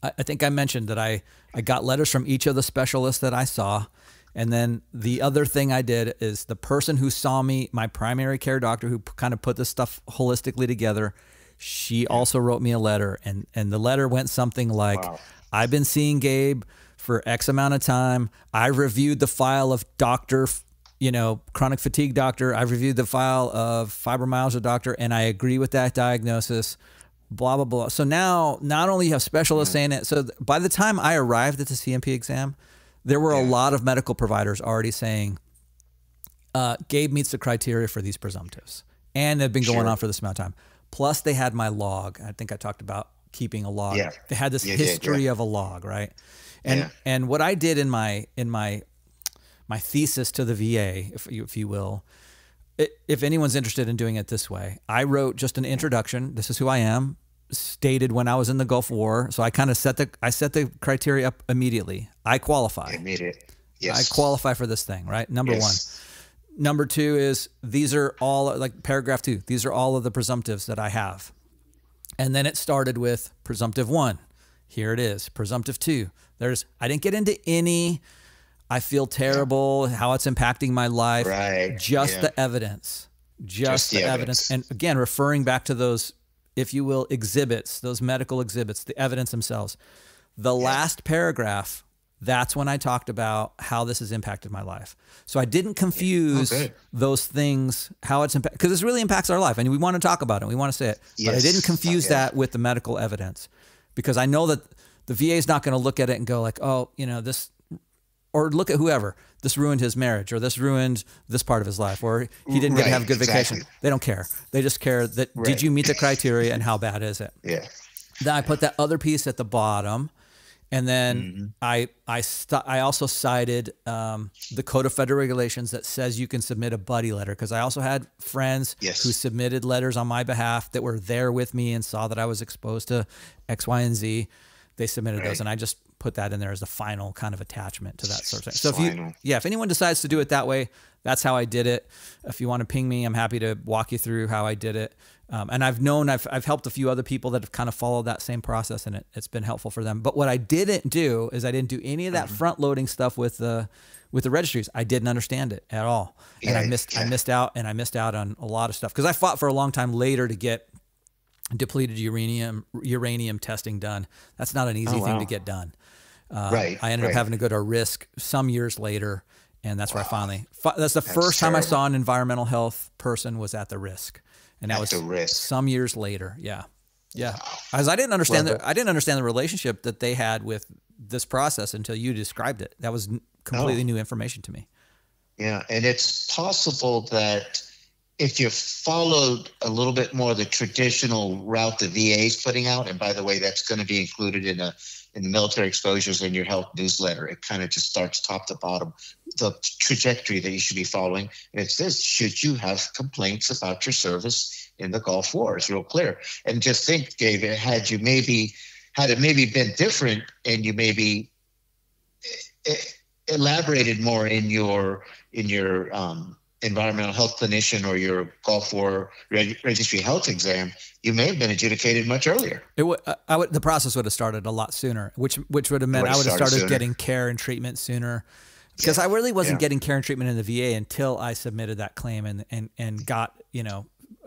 I think I mentioned that I got letters from each of the specialists that I saw. And then the other thing I did is the person who saw me, my primary care doctor, who kind of put this stuff holistically together, she also wrote me a letter. And the letter went something like, I've been seeing Gabe for X amount of time. I reviewed the file of doctor, chronic fatigue doctor. I reviewed the file of fibromyalgia doctor, and I agree with that diagnosis, blah, blah, blah. So now not only you have specialists saying it, so by the time I arrived at the CMP exam, there were a lot of medical providers already saying, Gabe meets the criteria for these presumptives. And they've been going on for this amount of time. Plus, they had my log. I think I talked about keeping a log. Yeah. They had this history of a log, right? And what I did in my thesis to the VA, if you will, if anyone's interested in doing it this way, I wrote just an introduction. This is who I am. Stated when I was in the Gulf War, so I kind of set the criteria up immediately. I qualify. I qualify for this thing, right? Number 1. Number 2 is these are all, like paragraph 2. These are all of the presumptives that I have, and then it started with presumptive 1. Here it is. Presumptive 2. I didn't get into any. I feel terrible. How it's impacting my life. Right. Just the evidence. Just the evidence. And again, referring back to those, if you will, exhibits, those medical exhibits, the evidence themselves. The last paragraph, that's when I talked about how this has impacted my life. So I didn't confuse those things, how it's impacted, because this really impacts our life. And we want to talk about it. We want to say it. But I didn't confuse that with the medical evidence, because I know that the VA is not going to look at it and go like, oh, this, or look at whoever, this ruined his marriage, or this ruined this part of his life, or he didn't get to have a good vacation. They don't care. They just care that did you meet the criteria and how bad is it? Yeah. Then I put that other piece at the bottom, and then I also cited the Code of Federal Regulations that says you can submit a buddy letter, because I also had friends who submitted letters on my behalf that were there with me and saw that I was exposed to X, Y, and Z. They submitted those, and I just put that in there as the final kind of attachment to that sort of thing. So if anyone decides to do it that way, that's how I did it. If you want to ping me, I'm happy to walk you through how I did it. And I've helped a few other people that have kind of followed that same process, and it's been helpful for them. But what I didn't do is I didn't do any of that front loading stuff with the registries. I didn't understand it at all. And I missed out on a lot of stuff, because I fought for a long time later to get depleted uranium testing done. That's not an easy thing to get done. I ended up having to go to a risk some years later, and that's where I that's the first time I saw an environmental health person was at the risk, and that was some years later. As I didn't understand the relationship that they had with this process until you described it. That was completely new information to me. Yeah, and it's possible that if you followed a little bit more the traditional route the VA is putting out, and by the way, that's going to be included in the Military Exposures in Your Health newsletter. It kind of just starts top to bottom, the trajectory that you should be following. And it says, should you have complaints about your service in the Gulf War? It's real clear. And just think, David, had you maybe had it maybe been different and you maybe elaborated more in your environmental health clinician or your Gulf War Registry health exam, you may have been adjudicated much earlier. The process would have started a lot sooner, which would have meant I would have started getting care and treatment sooner. Because I really wasn't getting care and treatment in the VA until I submitted that claim and got,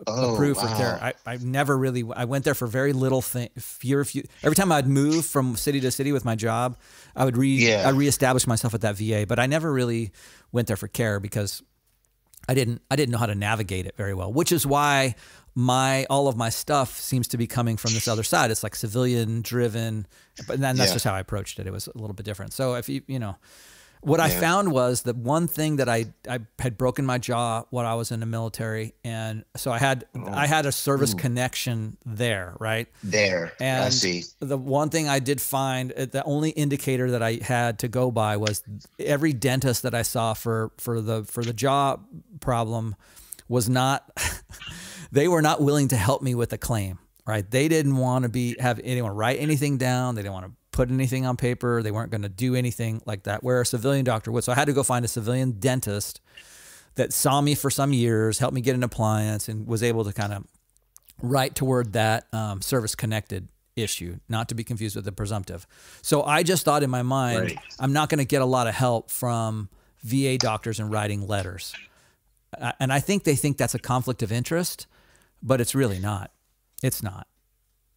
approved for care. I never really, I went there for very little every time I'd move from city to city with my job, I would reestablish myself at that VA, but I never really went there for care because I didn't know how to navigate it very well, which is why all of my stuff seems to be coming from this other side. It's like civilian driven, but then that's just how I approached it. It was a little bit different. So if what I found was that one thing that I had broken my jaw when I was in the military, and so I had a service connection there, right? There, and I see. The one thing I did find, the only indicator that I had to go by was every dentist that I saw for the jaw problem was not. They were not willing to help me with a claim, right? They didn't want to have anyone write anything down. They didn't want to put anything on paper. They weren't going to do anything like that, where a civilian doctor would. So I had to go find a civilian dentist that saw me for some years, helped me get an appliance, and was able to kind of write toward that service-connected issue, not to be confused with the presumptive. So I just thought in my mind, I'm not going to get a lot of help from VA doctors in writing letters. And I think they think that's a conflict of interest, but it's really not. It's not.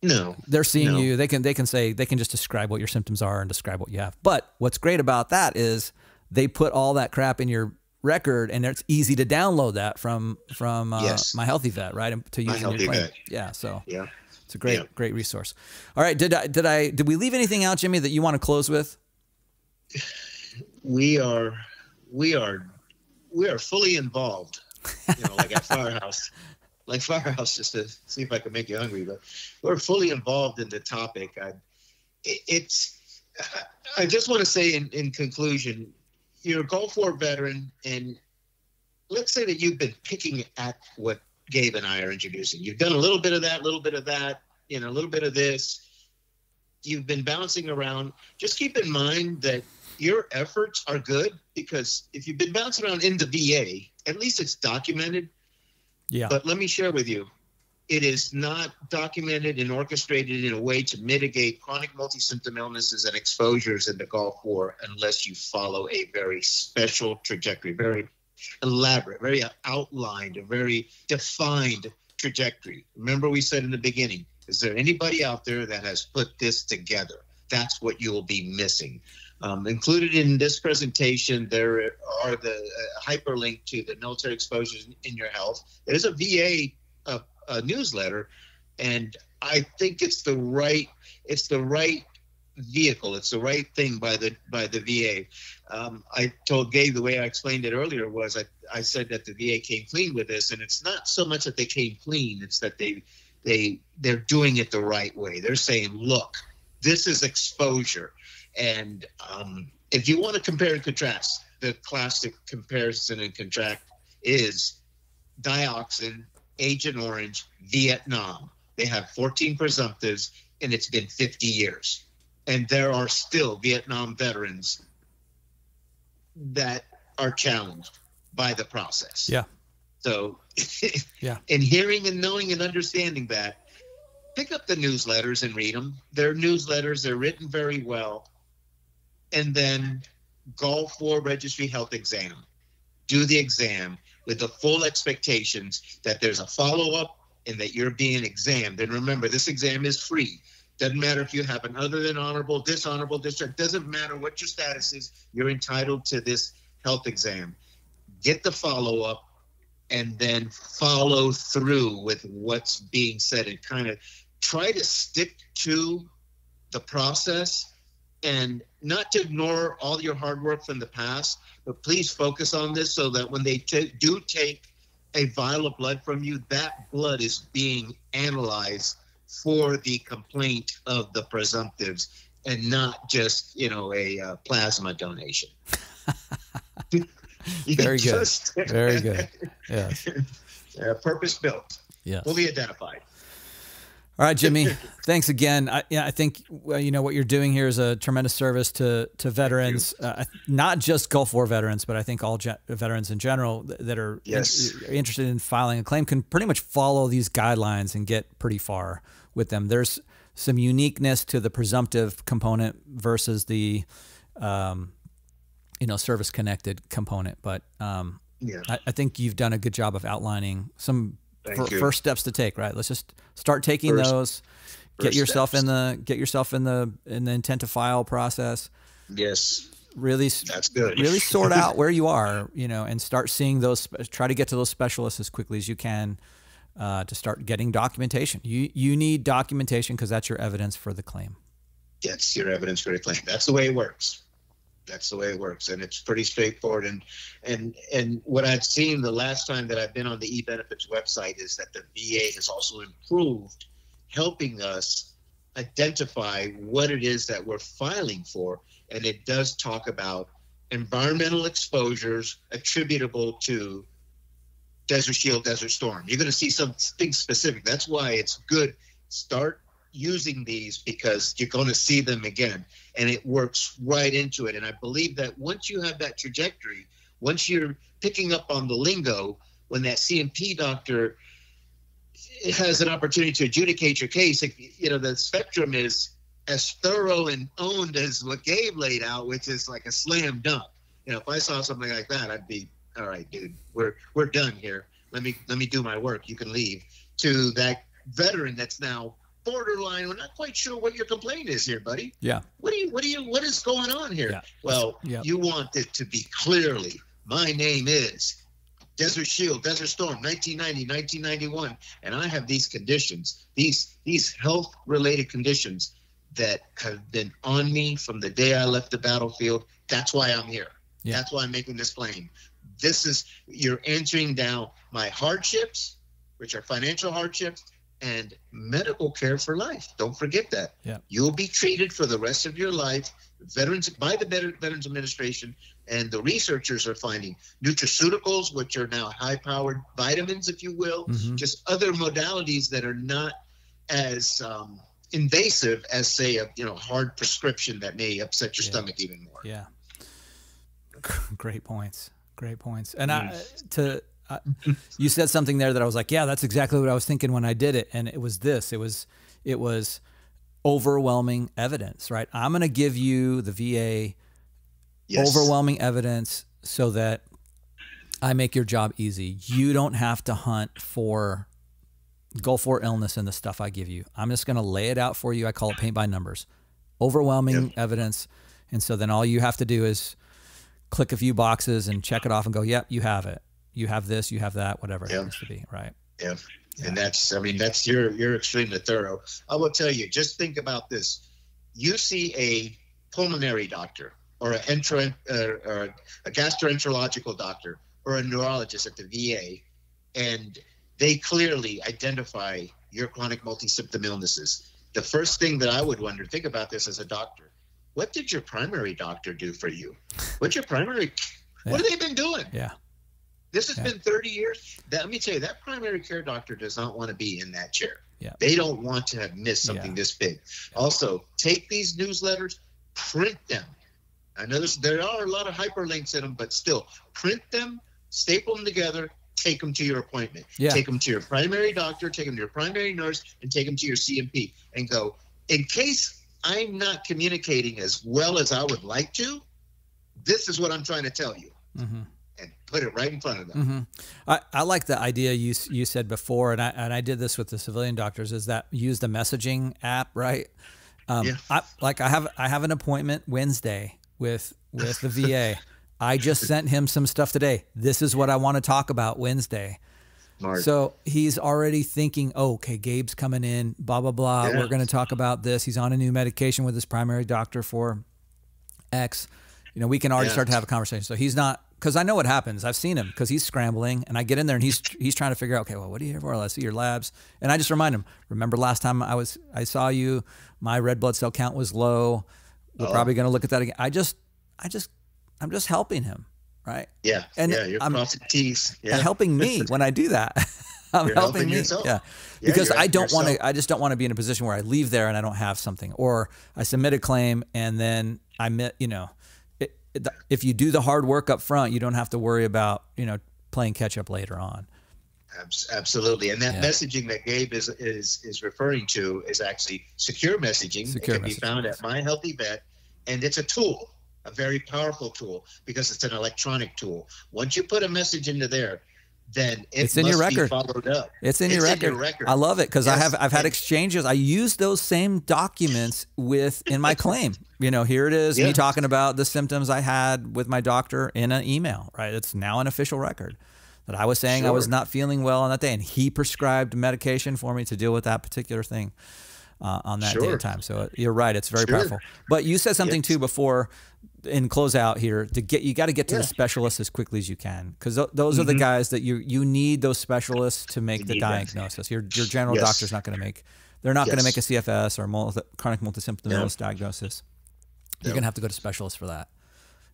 No, they're seeing you. They can just describe what your symptoms are and describe what you have. But what's great about that is they put all that crap in your record, and it's easy to download that from My Healthy Vet, right? To use in your claim. Yeah. So it's a great resource. All right. Did we leave anything out, Jimmy, that you want to close with? We are fully involved. Like at Firehouse. Like Firehouse, just to see if I can make you hungry, but we're fully involved in the topic. I just want to say in conclusion, you're a Gulf War veteran, and let's say that you've been picking at what Gabe and I are introducing. You've done a little bit of that, a little bit of that, a little bit of this. You've been bouncing around. Just keep in mind that your efforts are good, because if you've been bouncing around in the VA, at least it's documented. Yeah. But let me share with you, it is not documented and orchestrated in a way to mitigate chronic multi-symptom illnesses and exposures in the Gulf War unless you follow a very special trajectory, very elaborate, very outlined, a very defined trajectory. Remember we said in the beginning, is there anybody out there that has put this together? That's what you will be missing. Included in this presentation, there are the hyperlink to the military exposures in your health. There's a VA newsletter, and I think it's the right vehicle. It's the right thing by the VA. I told Gabe the way I explained it earlier was I said that the VA came clean with this, and it's not so much that they came clean; it's that they're doing it the right way. They're saying, look, this is exposure. And if you want to compare and contrast, the classic comparison and contrast is dioxin, Agent Orange, Vietnam. They have 14 presumptives, and it's been 50 years. And there are still Vietnam veterans that are challenged by the process. Yeah. So in hearing and knowing and understanding that, pick up the newsletters and read them. They're newsletters. They're written very well. And then Gulf War Registry health exam. Do the exam with the full expectations that there's a follow-up and that you're being examined. And remember, this exam is free. Doesn't matter if you have an other than honorable, dishonorable discharge. Doesn't matter what your status is. You're entitled to this health exam. Get the follow-up and then follow through with what's being said, and kind of try to stick to the process, and not to ignore all your hard work from the past, but please focus on this so that when they do take a vial of blood from you, that blood is being analyzed for the complaint of the presumptives, and not just, a plasma donation. Very good. Very good. Yes. Purpose built. Yes. Fully identified. All right, Jimmy, thanks again. I think you know what you're doing here is a tremendous service to veterans, not just Gulf War veterans, but I think all veterans in general that are interested in filing a claim can pretty much follow these guidelines and get pretty far with them. There's some uniqueness to the presumptive component versus the service connected component, but I think you've done a good job of outlining some first steps to take, right? Let's just start taking those. Get yourself in the intent to file process. Yes. Really, that's good. Really sort out where you are, and start seeing those. Try to get to those specialists as quickly as you can to start getting documentation. You need documentation because that's your evidence for the claim. That's your evidence for the claim. That's the way it works. That's the way it works, and it's pretty straightforward. And what I've seen the last time that I've been on the eBenefits website is that the VA has also improved, helping us identify what it is that we're filing for. And it does talk about environmental exposures attributable to Desert Shield, Desert Storm. You're going to see something specific. That's why it's good. Start using these because you're going to see them again, and it works right into it. And I believe that once you have that trajectory, once you're picking up on the lingo, when that CMP doctor has an opportunity to adjudicate your case, the spectrum is as thorough and owned as what Gabe laid out, which is like a slam dunk. If I saw something like that, I'd be, all right, dude, we're done here. Let me do my work. You can leave. To that veteran that's now borderline, we're not quite sure what your complaint is here, buddy. Yeah. What is going on here? Yeah. Well, you want it to be clearly, my name is Desert Shield, Desert Storm, 1990, 1991, and I have these conditions, these health-related conditions that have been on me from the day I left the battlefield. That's why I'm here. Yeah. That's why I'm making this claim. You're answering down my hardships, which are financial hardships, and medical care for life. Don't forget that. Yeah. You'll be treated for the rest of your life. By the Veterans Administration, and the researchers are finding nutraceuticals, which are now high-powered vitamins, if you will, just other modalities that are not as invasive as, say, a hard prescription that may upset your stomach even more. Yeah. Great points. And you said something there that I was like, yeah, that's exactly what I was thinking when I did it. And it was this. It was overwhelming evidence, right? I'm going to give you, the VA, overwhelming evidence so that I make your job easy. You don't have to hunt for Gulf War illness in the stuff I give you. I'm just going to lay it out for you. I call it paint by numbers. Overwhelming evidence. And so then all you have to do is click a few boxes and check it off and go, yep, you have it. You have this, you have that, whatever it happens to be, right? Yeah. And that's you're extremely thorough. I will tell you, just think about this. You see a pulmonary doctor or a gastroenterological doctor or a neurologist at the VA, and they clearly identify your chronic multi-symptom illnesses. The first thing that I would wonder, think about this as a doctor. What did your primary doctor do for you? What have they been doing? Yeah. This has been 30 years. Let me tell you, that primary care doctor does not want to be in that chair. Yeah. They don't want to have missed something this big. Yeah. Also, take these newsletters, print them. I know there are a lot of hyperlinks in them, but still, print them, staple them together, take them to your appointment. Yeah. Take them to your primary doctor, take them to your primary nurse, and take them to your CMP and go, in case I'm not communicating as well as I would like to, this is what I'm trying to tell you. And put it right in front of them. I like the idea you said before, and I did this with the civilian doctors, is that use the messaging app, right? I have an appointment Wednesday with the VA. I just sent him some stuff today. This is what I want to talk about Wednesday. Smart. So he's already thinking, oh, okay, Gabe's coming in, blah, blah, blah. Yeah. We're going to talk about this. He's on a new medication with his primary doctor for X. We can already start to have a conversation. So he's not, because I know what happens. I've seen him because he's scrambling, and I get in there and he's trying to figure out, okay, well, what are you here for? Let's see your labs. And I just remind him, remember last time I saw you, my red blood cell count was low. We're probably going to look at that again. I'm just helping him. Right. Yeah. And you're crossing T's. Yeah. Helping me when I do that. I'm helping me. yourself. Yeah. Because I don't want to, I just don't want to be in a position where I leave there and I don't have something, or I submit a claim and then if you do the hard work up front, you don't have to worry about, playing catch up later on. Absolutely. And that messaging that Gabe is referring to is actually secure messaging. It can be found at My Healthy Vet, and it's a tool, a very powerful tool, because it's an electronic tool. Once you put a message into there, then it's in your record. Followed up. It's in your record. I love it because I've had exchanges. I use those same documents in my claim. Here it is, me talking about the symptoms I had with my doctor in an email, right? It's now an official record that I was saying I was not feeling well on that day, and he prescribed medication for me to deal with that particular thing on that day of time. So you're right, it's very powerful. But you said something too before, in closeout here, you got to get to the specialists as quickly as you can, because those are the guys that you need, those specialists to make the diagnosis. Your general doctor's not going to make. They're not going to make a CFS or chronic multi-symptom illness diagnosis. You're going to have to go to specialists for that.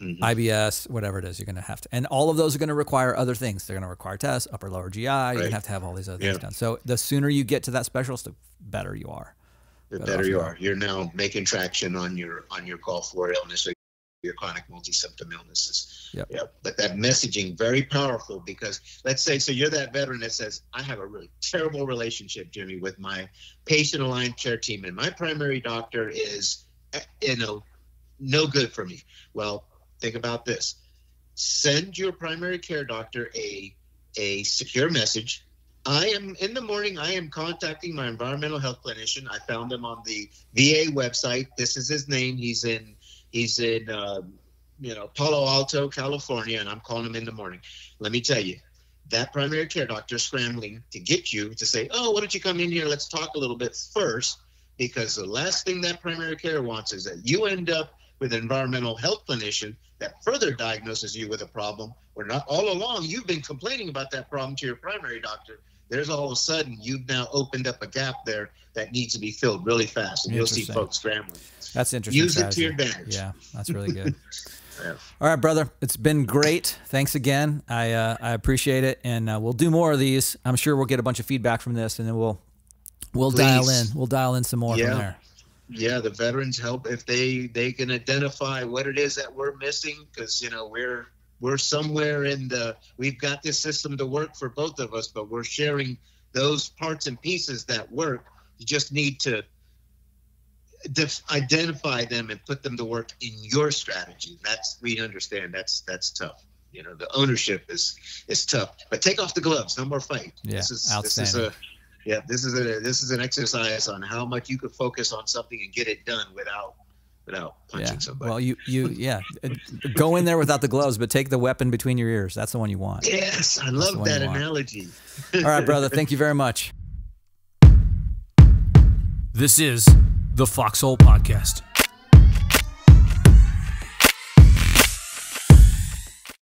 IBS, whatever it is, you're going to have to. And all of those are going to require other things. They're going to require tests, upper, lower GI. You're going to have all these other things done. So the sooner you get to that specialist, the better you are. The better you are. You're now making traction on your Gulf War illness, or your chronic multi-symptom illnesses. Yep. But that messaging, very powerful, because let's say, so you're that veteran that says, I have a really terrible relationship, Jimmy, with my patient-aligned care team, and my primary doctor is, no good for me. Well, think about this. Send your primary care doctor a secure message. In the morning, I am contacting my environmental health clinician. I found him on the VA website. This is his name. He's in Palo Alto, California, and I'm calling him in the morning. Let me tell you, that primary care doctor is scrambling to get you to say, why don't you come in here? Let's talk a little bit first, because the last thing that primary care wants is that you end up with an environmental health clinician that further diagnoses you with a problem where not all along you've been complaining about that problem to your primary doctor. There's all of a sudden you've now opened up a gap there that needs to be filled really fast, and you'll see folks scrambling. That's interesting. Use it to your advantage. Yeah, that's really good. All right, brother. It's been great. Thanks again. I appreciate it, and we'll do more of these. I'm sure we'll get a bunch of feedback from this, and then we'll dial in. We'll dial in some more from there. Yeah, the veterans help if they can identify what it is that we're missing, because we're somewhere we've got this system to work for both of us, but we're sharing those parts and pieces that work. You just need to identify them and put them to work in your strategy. We understand that's tough. The ownership is tough, but take off the gloves. No more fight. Yeah, outstanding. This is an exercise on how much you could focus on something and get it done without punching somebody. Well, you go in there without the gloves, but take the weapon between your ears. That's the one you want. Yes, I love that analogy. All right, brother. Thank you very much. This is the Foxhole Podcast.